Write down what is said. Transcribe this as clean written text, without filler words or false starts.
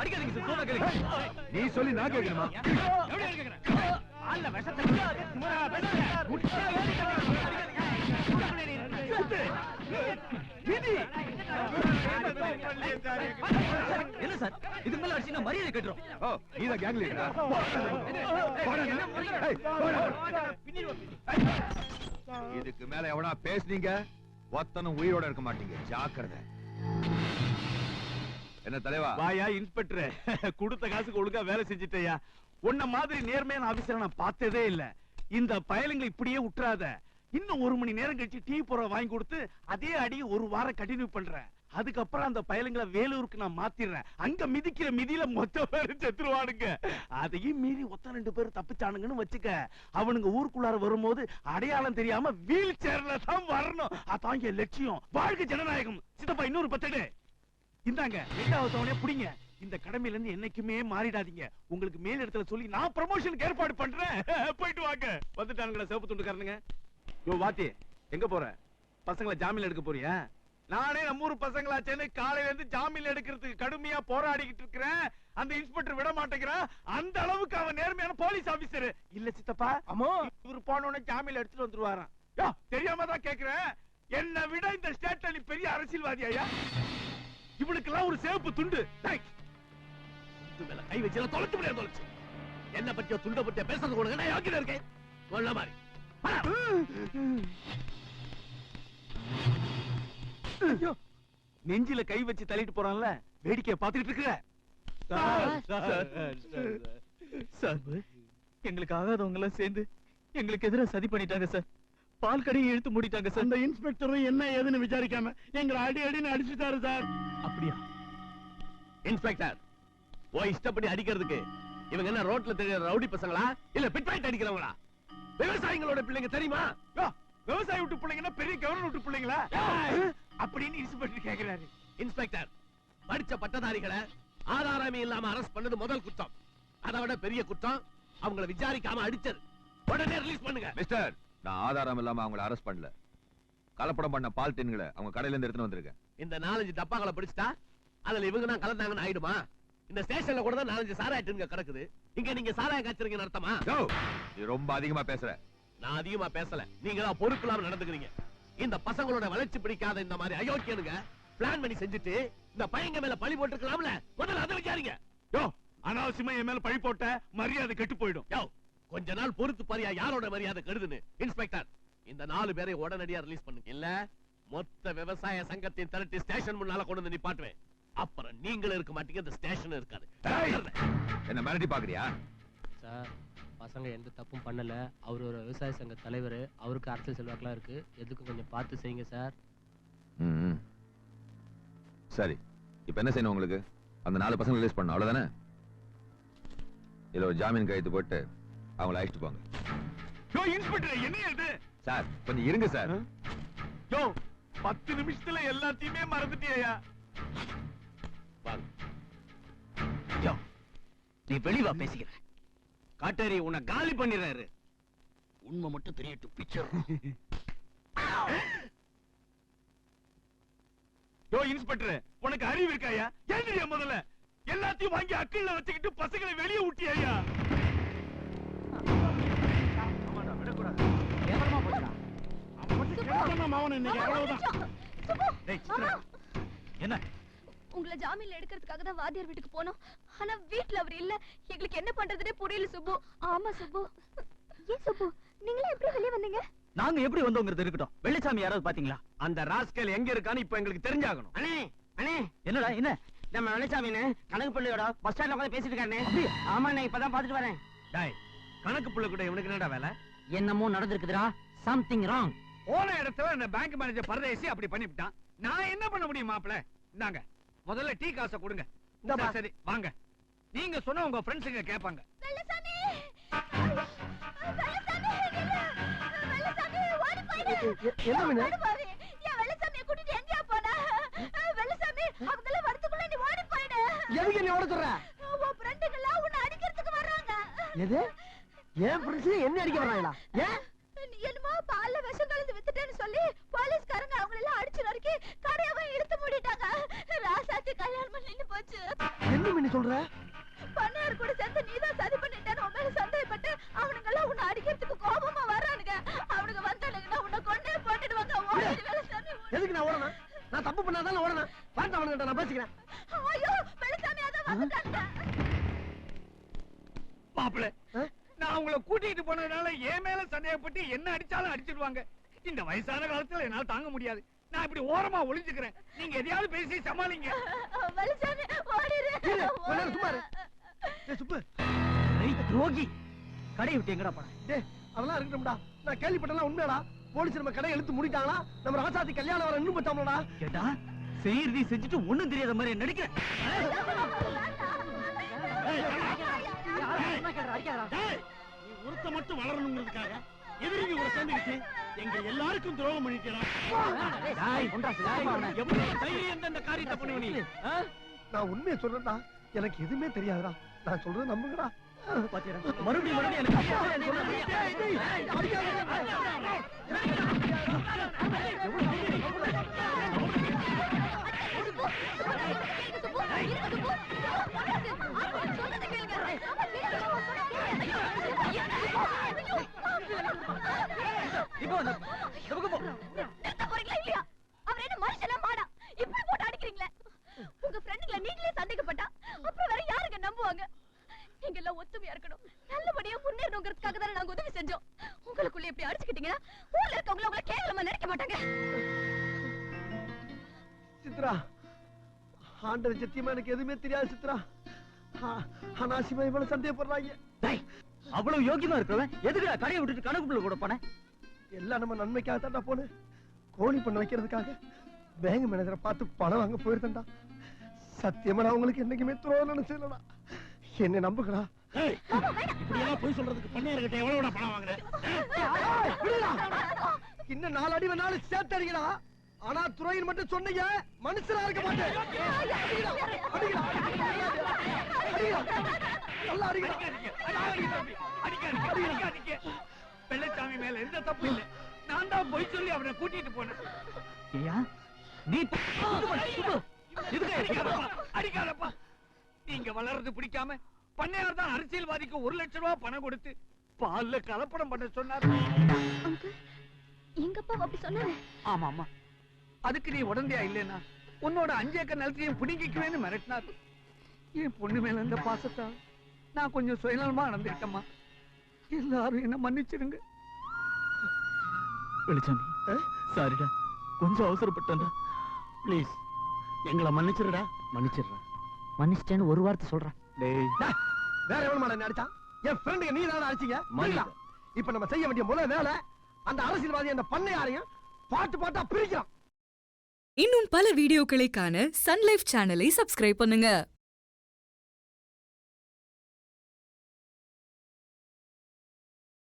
அடிக்காதீங்க சார், சொன்னா கேளுங்க. நீ சொல்லி நான் கேட்கணுமா? என்ன சார் இதுக்கு மேல அடிச்சு மரியாதை கட்டுறோம். நீதான் கேங் லீடரா? இதுக்கு மேல எவனா பேசுனீங்க ஒத்தனும் உயிரோட இருக்க மாட்டீங்க, ஜாக்கிரதை. என்ன தலைவா? வாயா இன்ஸ்பெக்டர், கொடுத்த காசுக்கு ஒழுங்கா வேலை செஞ்சுட்டயா. உன்ன மாதிரி நேர்மையான ஆபீசரை நான் பார்த்ததே இல்ல. இந்த பயலுங்களை இப்படியே விட்டுறாத. இன்னும் 1 மணி நேரம் கழிச்சு டீ போற வாங்கி கொடுத்து அதே அடி 1 வாரம் கண்டினியூ பண்றேன். அதுக்கப்புறம் அந்த பயலுங்களை வேலூருக்கு நான் மாத்திடுறேன். அங்க மிதிக்கிற மிதியில மொத்த பேரும் செத்துருவானுங்க. அதையும் மீறி ஒத்த 2 பேர் தப்பிச்சானுங்கன்னு வச்சுக்க. அவனுங்க ஊருக்குள்ளார வரும்போது அடையாளம் தெரியாம வீல் சேர்ல தான் வரணும். அதான் என் லட்சியம். வாழ்க்கை ஜனநாயகம். சித்தப்பா இன்னொரு 10 இந்தாங்க. 2வது தவணையை புடிங்க. இந்த கடமையில இருந்து என்னைக்குமே மாறிடாதீங்க. உங்களுக்கு மேல் இடத்துல சொல்லி நான் ப்ரமோஷனுக்கு ஏற்பாடு பண்றேன். போயிட்டு வாங்க. வந்துட்டானுங்களா சிவப்பு துண்டுக்காரனுங்க? யோ வாத்தி, எங்க போற? பசங்களை ஜாமீன் எடுக்க போறியா? நானே நம்ம ஊர் பசங்களாச்சேன்னு காலையில இருந்து ஜாமீன் எடுக்கிறதுக்கு கடுமையா போராடிக்கிட்டு இருக்கிறேன். அந்த இன்ஸ்பெக்டர் விட மாட்டேங்கிறான். அந்த அளவுக்கு அவன் நேர்மையான போலீஸ் ஆபீசர் இல்ல சித்தப்பா. இவரு போனோட ஜாமீன் எடுத்துட்டு வந்துருவாராம். யோ தெரியாம தான் கேக்குறேன். என்னை விட இந்த ஸ்டேட்ல நீ பெரிய அரசியல்வாதியா? இவனுக்கெல்லாம் ஒரு சேவப்பு துண்டு மேல கை வச்சு தொலைச்சு முடியாது. தொலைச்சு என்ன பத்தியோ துண்ட பத்திய பேசுறது கூட நான் யோக்கியம் இருக்கேன். சொல்ல மாதிரி நெஞ்சில கை வச்சு தள்ளிட்டு போறான்ல, வேடிக்கைய பாத்துக்கிட்டு இருக்கிற. எங்களுக்கு ஆகாதவங்க எல்லாம் சேர்ந்து எங்களுக்கு எதிராக சதி பண்ணிட்டாங்க சார். பால் கடையை இழுத்து மூடிட்டாங்க சார். அந்த இன்ஸ்பெக்டரும் என்ன ஏதுன்னு விசாரிக்காம எங்களை அடி அடின்னு அடிச்சுட்டாரு சார். அப்படியா இன்ஸ்பெக்டர்? ஓ இஷ்டப்படி அடிக்கிறதுக்கு இவங்க என்ன ரோட்ல தெரியற ரவுடி பசங்களா இல்ல பிட் பாயிண்ட் அடிக்கிறவங்களா? விவசாயிகளோட பிள்ளைங்க தெரியுமா? விவசாய விட்டு பிள்ளைங்கன்னா பெரிய கவர்னர் விட்டு பிள்ளைங்களா அப்படின்னு இன்ஸ்பெக்டர் கேக்குறாரு. இன்ஸ்பெக்டர், படிச்ச பட்டதாரிகளை ஆதாரமே இல்லாம அரெஸ்ட் பண்ணது முதல் குற்றம். அதை விட பெரிய குற்றம் அவங்கள விசாரிக்காம அடிச்சது. உடனே ரிலீஸ் பண்ணுங்க. மிஸ்டர், நான் ஆதாரம் இல்லாம அவங்களை அரெஸ்ட் பண்ணல. கலப்படம் பண்ண பால் டின்களை அவங்க கடையில இருந்து எடுத்துட்டு வந்திருக்கேன். இந்த 4-5 டப்பாக்களை பிடிச்சிட்டா அதுல இவங்க தான் கலந்தாங்கன்னு ஆயிடுமா? இந்த ஸ்டேஷன்ல கூட தான் 4-5 சாராய டின்ங்க கிடக்குது. இங்க நீங்க சாராய காய்ச்சறீங்கன்னு அர்த்தமா? நீ ரொம்ப அதிகமா பேசுற. நான் அதிகமா பேசல, நீங்க தான் பொறுப்பில்லாம நடந்துக்கிறீங்க. இந்த பசங்களோட வளர்ச்சி பிடிக்காத இந்த மாதிரி அயோக்கியனுங்க பிளான் பண்ணி செஞ்சுட்டு இந்த பையங்க மேல பழி போட்டுக்கலாம்ல. முதல்ல அதை விசாரிங்க. யோ அனாவசியமா என் மேல பழி போட்ட மரியாதை கெட்டு போயிடும். யோ கொஞ்ச நாள் பொறுத்து பாரியா யாரோட மரியாதை கெடுதுன்னு. இன்ஸ்பெக்டர், இந்த 4 பேரை உடனடியா ரிலீஸ் பண்ணுங்க. இல்ல மொத்த விவசாய சங்கத்தின் திரட்டி ஸ்டேஷன் முன்னால கொண்டு வந்து நிப்பாட்டுவேன். அப்புறம் நீங்களும் இருக்க மாட்டீங்க, இந்த ஸ்டேஷன் இருக்காது. என்ன மிரட்டி பாக்குறியா? சார், பசங்க எந்த தப்பும் பண்ணல. அவர் ஒரு விவசாய சங்க தலைவர். அவருக்கு அரசியல் செல்வாக்கெல்லாம் இருக்கு. எதுக்கும் கொஞ்சம் பார்த்து செய்யுங்க சார். சரி, இப்ப என்ன செய்யணும் உங்களுக்கு? அந்த 4 பசங்க ரிலீஸ் பண்ணணும், அவ்வளவுதானே? இதுல ஒரு ஜாமீன் கையெழுத்து போட்டு அவங்கள அழைச்சிட்டு போங்க. யோ இன்ஸ்பெக்டர், என்ன இது? சார் கொஞ்சம் இருங்க சார். யோ 10 நிமிஷத்துல எல்லாத்தையுமே மறந்துட்டியா? யோ நீ வெளிவா பேசிக்கிற. காட்டேரி உன்னை காலி பண்ணிடுறாரு. உண்மை மட்டும் தெரியட்டும். பிக்சர் யோ இன்ஸ்பெக்டர், உனக்கு அறிவு இருக்காயா? ஏந்திரியா முதல்ல. எல்லாத்தையும் வாங்கி அக்கிள்ல வச்சுக்கிட்டு பசங்களை வெளியே ஊட்டியா? என்ன? உங்களை ஜாமீன்ல எடுக்கிறதுக்காக தான் வாத்தியார் வீட்டுக்கு போனோம். ஆனா வீட்டுல அவர் இல்ல. எங்களுக்கு என்ன பண்றதுனே புரியல சுப்பு. ஆமா சுப்பு. ஏன் சுப்பு, நீங்களே எப்படி வெளியே வந்தீங்க? நாங்க எப்படி வந்தோங்கிறது இருக்கட்டும். வெள்ளிசாமி யாராவது பாத்தீங்களா? அந்த ராஸ்கல் எங்க இருக்கான்னு இப்ப எங்களுக்கு தெரிஞ்சாகணும். அண்ணே அண்ணே, என்னடா என்ன? நம்ம வெள்ளச்சாமின்னு கணக்கு பிள்ளையோட பஸ் ஸ்டாண்ட்ல உட்காந்து பேசிட்டு இருக்கானே. ஆமாண்ணே, இப்பதான் பாத்துட்டு வரேன். டாய், கணக்கு புள்ள கூட இவனுக்கு என்னடா வேலை? என்னமோ நடந்திருக்குதுடா. Something wrong. போன இடத்துல அந்த பேங்க் மேனேஜர் பரதேசி அப்படி பண்ணிவிட்டான். நான் என்ன பண்ண முடியும் மாப்பிள? இந்தாங்க முதல்ல டீ காசை கொடுங்க. சரி வாங்க. நீங்க சொன்ன உங்க ஃப்ரெண்ட்ஸுங்க கேட்பாங்க. வெள்ளசாமி, வெள்ளசாமி, வெள்ளசாமி ஓடி போயிடு. என்ன மீனு? ஏன் வெள்ளசாமியை கூட்டிட்டு எங்கயா போனா? வெள்ளசாமி, அவங்கள வரதுக்குள்ள நீ ஓடி போயிடு. எதுக்கு நீ ஓட சொல்ற? உன் ஃப்ரெண்டுங்களா உன்னை அடிக்கிறதுக்கு வர்றாங்க. எது? ஏன் ஃப்ரெண்ட்ஸ் என்ன அடிக்க வர்றாங்களா? ஏன்? என்னமோ பால்ல விஷம் கலந்து வித்துட்டேன்னு சொல்லி போலீஸ்காரங்க அவங்கள எல்லாம் அடிச்சு நறுக்கி கடையவே இழுத்து மூடி சொல்ற? பண்ணையார் கூட சேர்ந்து நீதான் சதி பண்ணிட்டேன்னு உன் மேல சந்தேகப்பட்டு அவனுங்க எல்லாம் உன்னை அடிக்கிறதுக்கு கோபமா வரானுங்க. அவனுங்க வந்தானுங்கன்னா உன்னை கொண்டே போட்டுடுவாங்க. ஓடிடு வேலுசாமி. எதுக்கு நான் ஓடணும்? நான் தப்பு பண்ணாதான் ஓடணும். பாத்து அவனுங்கிட்ட நான் பேசிக்கிறேன். ஐயோ வேலுசாமி அதான் வந்துட்டாங்க. மாப்பிள நான் உங்களை கூட்டிட்டு போனதுனால என் மேல சந்தேகப்பட்டு என்ன அடிச்சாலும் அடிச்சிடுவாங்க. இந்த வயசான காலத்துல என்னால தாங்க முடியாது. நான் இப்படி ஓரமா ஒளிஞ்சுக்கிறேன். நீங்க எதையாவது பேசி சமாளிங்க. வேலுசாமி ஓடிடு. இரு, கொஞ்ச நேரம் சும்மா இரு. டேய் சுப்பு, துரோகி கடை விட்டு எங்கடா போன? டேய் அதெல்லாம் இருக்கட்டும்டா. நான் கேள்விப்பட்டலாம் உண்மையாடா? போலீஸ் நம்ம கடை இழுத்து மூடிட்டாங்களா? நம்ம ராசாத்தி கல்யாணம் வர இன்னும் பத்தாமலடா. கேட்டா செய்யறதி செஞ்சுட்டு ஒண்ணும் தெரியாத மாதிரி நடிக்கிறேன். நீ ஒருத்த மட்டும் வளரணுங்கிறதுக்காக எதிரிங்க கூட சேர்ந்துக்கிட்டு எங்க எல்லாருக்கும் துரோகம் பண்ணிட்டா. எவ்வளவு தைரியம் இந்த காரியத்தை பண்ணுவ நீ? நான் உண்மையை சொல்றேன்டா. எனக்கு எதுவுமே தெரியாதுடா. நான் சொல்றது நம்புங்கடா. மறுபடியும் அவர் என்ன மனுஷனா மாடா? இப்படி போட்டு அடிக்கிறீங்களே. உங்க ஃப்ரெண்டுங்கள நீங்களே சந்தேகப்பட்டா அப்புறம் வேற யாருங்க நம்புவாங்க? நீங்க எல்லாம் ஒத்துமையா இருக்கணும். நல்லபடியா முன்னேறணுங்கிறதுக்காக தானே நாங்க உதவி செஞ்சோம். உங்களுக்குள்ள எப்படி அடிச்சுக்கிட்டீங்கன்னா ஊர்ல இருக்கவங்க உங்களை கேவலமா நினைக்க மாட்டாங்க. சித்ரா, ஆண்டவர் சத்தியமா எனக்கு எதுவுமே தெரியாது சித்ரா. அனாசிமா இவ்வளவு சந்தேகப்படுறாங்க. அவ்வளவு யோகியமா இருக்கிறவன் எதுக்குடா கடையை விட்டுட்டு கணக்குள்ள கூட போன? எல்லாம் நம்ம நன்மைக்காக தான்டா போனேன். கோழி பண்ண வைக்கிறதுக்காக பேங்க் மேனேஜரை பார்த்து பணம் வாங்க போயிருந்தேன்டா. சத்தியமா நான் உங்களுக்கு என்னைக்குமே துரோகம் நினைச்சேன்டா. என்ன நம்புகிறா? இப்படி எல்லாம் போய் சொல்றதுக்கு பண்ணையார்கிட்ட எவ்வளவு பணம் வாங்குற? இன்னும் 4 அடி வேணாலும் சேர்த்து அடிக்கடா. ஆனா துறையில் மட்டும் சொன்னீங்க மனுஷனா இருக்க மாட்டேன். வெள்ளச்சாமி மேல எந்த தப்பு இல்ல. நான் தான் போய் சொல்லி அவனை கூட்டிட்டு போனேன். ஏயா நீ அடிக்காதப்பா. நீங்க வளர்றது பிடிக்காம பண்ணையார் தான் அரசியல்வாதிக்கு 1 லட்சம் ரூபாய் பணம் கொடுத்து பால்ல கலப்படம் பண்ண சொன்னார். அங்கிள், எங்க அப்பா அப்படி சொன்னாரு? ஆமா ஆமா. அதுக்கு நீ உடந்தையா இல்லைன்னா உன்னோட 5 ஏக்கர் நிலத்தையும் பிடிங்கிக்குவேன்னு மிரட்டினார். என் பொண்ணு மேல இருந்த பாசத்தா நான் கொஞ்சம் சுயநலமா நடந்துக்கிட்டேம்மா. எல்லாரும் என்ன மன்னிச்சிருங்க. வெளிச்சாமி சாரிடா, கொஞ்சம் அவசரப்பட்டா. ப்ளீஸ் எங்களை மன்னிச்சிருடா. மன்னிச்சிடுறேன். மன்னிச்சிட்டேன்னு ஒரு வார்த்தை சொல்றேன். வேற எவ்வளவு மாட அடிச்சான்? என் ஃப்ரெண்டுக்கு நீ தானே அடிச்சீங்க. இப்ப நம்ம செய்ய வேண்டிய முதல் வேலை அந்த அரசியல்வாதி அந்த பண்ணையாரையும் பாட்டு பாட்டா பிரிக்கலாம். இன்னும் பல வீடியோக்களை காண சன் லைஃப் சேனலை சப்ஸ்கிரைப் பண்ணுங்க.